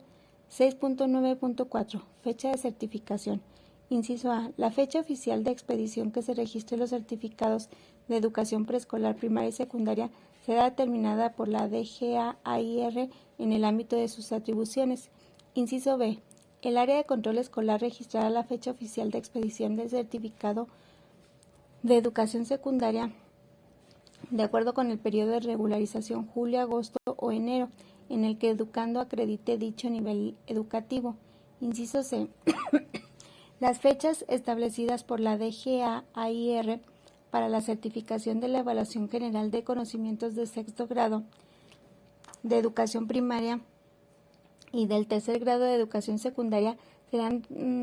[SPEAKER 1] 6.9.4. Fecha de certificación. Inciso A. La fecha oficial de expedición que se registre los certificados de educación preescolar, primaria y secundaria será determinada por la DGAIR en el ámbito de sus atribuciones. Inciso B. El área de control escolar registrará la fecha oficial de expedición del certificado de educación secundaria de acuerdo con el periodo de regularización julio, agosto o enero en el que educando acredite dicho nivel educativo. Inciso C. Las fechas establecidas por la DGAIR para la certificación de la evaluación general de conocimientos de sexto grado de educación primaria y del tercer grado de educación secundaria serán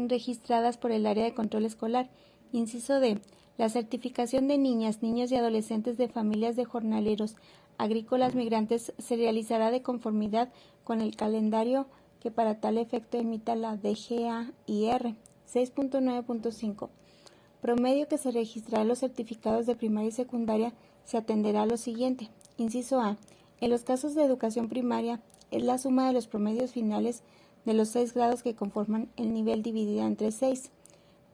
[SPEAKER 1] registradas por el área de control escolar. Inciso D. La certificación de niñas, niños y adolescentes de familias de jornaleros agrícolas migrantes se realizará de conformidad con el calendario que para tal efecto emita la DGAIR. 6.9.5. Promedio que se registrará en los certificados de primaria y secundaria se atenderá a lo siguiente. Inciso A. En los casos de educación primaria, es la suma de los promedios finales de los 6 grados que conforman el nivel dividida entre 6.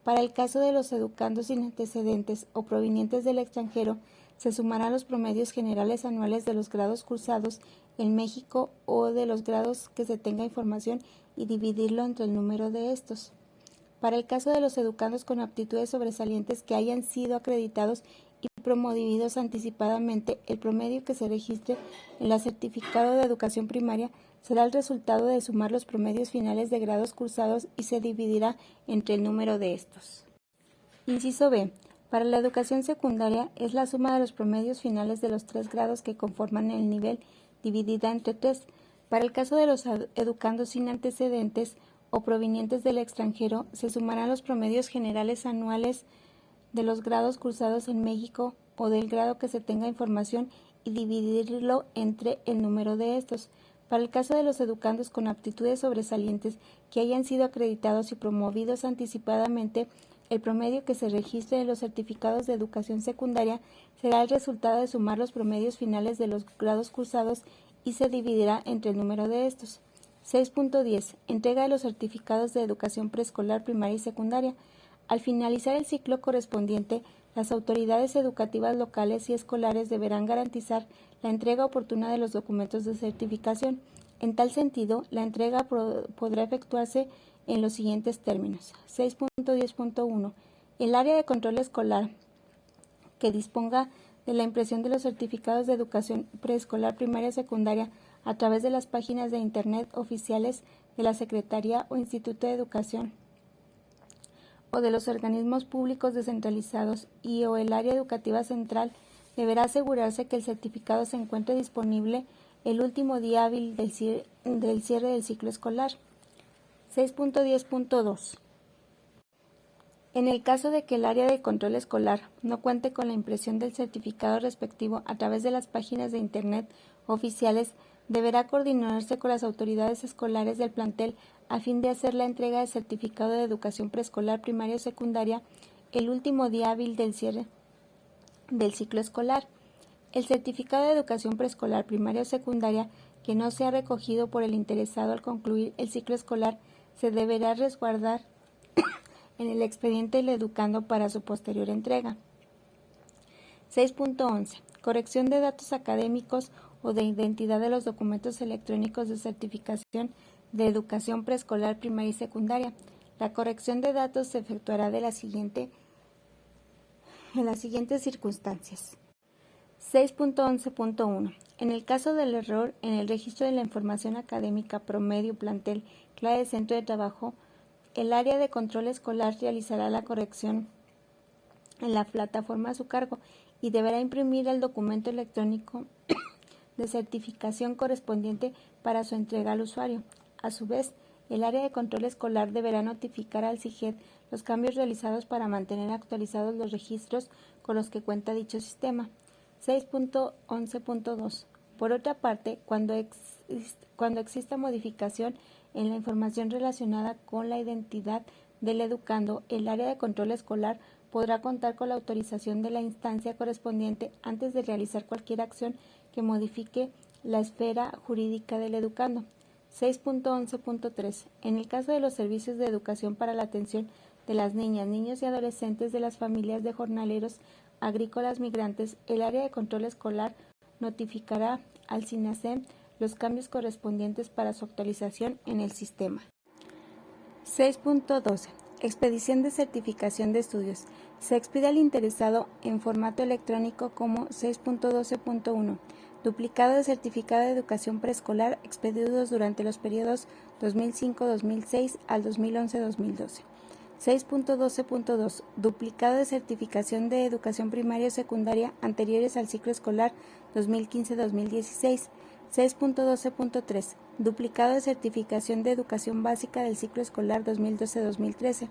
[SPEAKER 1] Para el caso de los educandos sin antecedentes o provenientes del extranjero, se sumarán los promedios generales anuales de los grados cursados en México o de los grados que se tenga información y dividirlo entre el número de estos. Para el caso de los educandos con aptitudes sobresalientes que hayan sido acreditados y promovidos anticipadamente, el promedio que se registre en el certificado de educación primaria será el resultado de sumar los promedios finales de grados cursados y se dividirá entre el número de estos. Inciso B. Para la educación secundaria es la suma de los promedios finales de los 3 grados que conforman el nivel dividida entre 3. Para el caso de los educandos sin antecedentes o provenientes del extranjero, se sumarán los promedios generales anuales de los grados cursados en México o del grado que se tenga información y dividirlo entre el número de estos. Para el caso de los educandos con aptitudes sobresalientes que hayan sido acreditados y promovidos anticipadamente, el promedio que se registre en los certificados de educación secundaria será el resultado de sumar los promedios finales de los grados cursados y se dividirá entre el número de estos. 6.10. Entrega de los certificados de educación preescolar, primaria y secundaria. Al finalizar el ciclo correspondiente, las autoridades educativas locales y escolares deberán garantizar la entrega oportuna de los documentos de certificación. En tal sentido, la entrega podrá efectuarse en los siguientes términos. 6.10.1. El área de control escolar que disponga de la impresión de los certificados de educación preescolar, primaria y secundaria a través de las páginas de Internet oficiales de la Secretaría o Instituto de Educación o de los organismos públicos descentralizados y o el área educativa central deberá asegurarse que el certificado se encuentre disponible el último día hábil del cierre del ciclo escolar. 6.10.2. En el caso de que el área de control escolar no cuente con la impresión del certificado respectivo a través de las páginas de Internet oficiales, deberá coordinarse con las autoridades escolares del plantel a fin de hacer la entrega del certificado de educación preescolar, primaria o secundaria el último día hábil del cierre del ciclo escolar. El certificado de educación preescolar, primaria o secundaria que no sea recogido por el interesado al concluir el ciclo escolar se deberá resguardar en el expediente del educando para su posterior entrega. 6.11. Corrección de datos académicos o de identidad de los documentos electrónicos de certificación de educación preescolar, primaria y secundaria. La corrección de datos se efectuará de la siguiente en las siguientes circunstancias. 6.11.1. En el caso del error en el registro de la información académica, promedio, plantel, clave de centro de trabajo, el área de control escolar realizará la corrección en la plataforma a su cargo y deberá imprimir el documento electrónico de certificación correspondiente para su entrega al usuario. A su vez, el área de control escolar deberá notificar al CIGED los cambios realizados para mantener actualizados los registros con los que cuenta dicho sistema. 6.11.2. Por otra parte, cuando exista modificación en la información relacionada con la identidad del educando, el área de control escolar podrá contar con la autorización de la instancia correspondiente antes de realizar cualquier acción que modifique la esfera jurídica del educando. 6.11.3. En el caso de los servicios de educación para la atención de las niñas, niños y adolescentes de las familias de jornaleros agrícolas migrantes, el área de control escolar notificará al SINASEM los cambios correspondientes para su actualización en el sistema. 6.12. Expedición de certificación de estudios. Se expide al interesado en formato electrónico como 6.12.1. Duplicado de certificado de educación preescolar expedidos durante los periodos 2005-2006 al 2011-2012. 6.12.2. Duplicado de certificación de educación primaria o secundaria anteriores al ciclo escolar 2015-2016. 6.12.3. Duplicado de certificación de educación básica del ciclo escolar 2012-2013.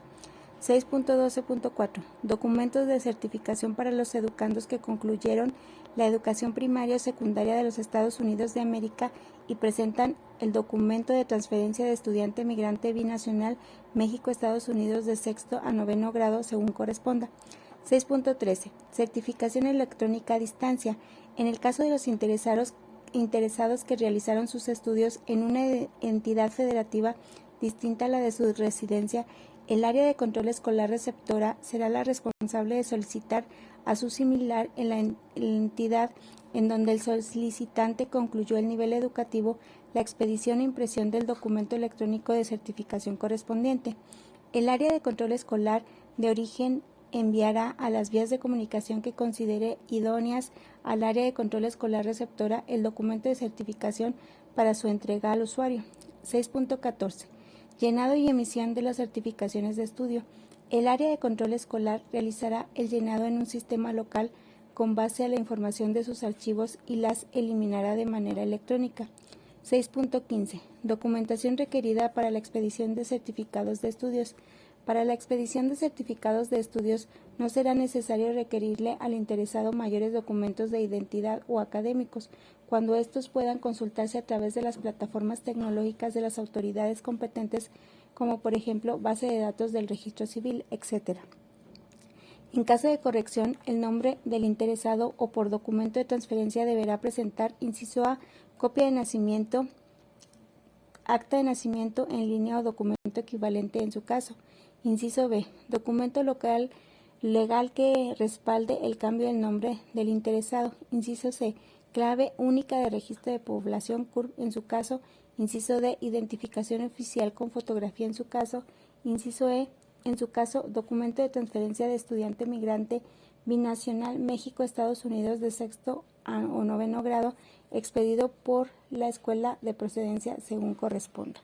[SPEAKER 1] 6.12.4. Documentos de certificación para los educandos que concluyeron la educación primaria o secundaria de los Estados Unidos de América y presentan el documento de transferencia de estudiante migrante binacional México-Estados Unidos de sexto a noveno grado según corresponda. 6.13. Certificación electrónica a distancia. En el caso de los interesados que realizaron sus estudios en una entidad federativa distinta a la de su residencia, el área de control escolar receptora será la responsable de solicitar a su similar en la entidad en donde el solicitante concluyó el nivel educativo la expedición e impresión del documento electrónico de certificación correspondiente. El área de control escolar de origen enviará a las vías de comunicación que considere idóneas al área de control escolar receptora el documento de certificación para su entrega al usuario. 6.14. Llenado y emisión de las certificaciones de estudio. El área de control escolar realizará el llenado en un sistema local con base a la información de sus archivos y las eliminará de manera electrónica. 6.15. Documentación requerida para la expedición de certificados de estudios. Para la expedición de certificados de estudios no será necesario requerirle al interesado mayores documentos de identidad o académicos, cuando estos puedan consultarse a través de las plataformas tecnológicas de las autoridades competentes, como por ejemplo base de datos del registro civil, etc. En caso de corrección, el nombre del interesado o por documento de transferencia deberá presentar, inciso A, copia de nacimiento, acta de nacimiento en línea o documento equivalente en su caso. Inciso B. Documento legal que respalde el cambio del nombre del interesado. Inciso C. Clave única de registro de población CURP en su caso. Inciso D. Identificación oficial con fotografía en su caso. Inciso E. En su caso, documento de transferencia de estudiante migrante binacional México-Estados Unidos de sexto o noveno grado expedido por la escuela de procedencia según corresponda.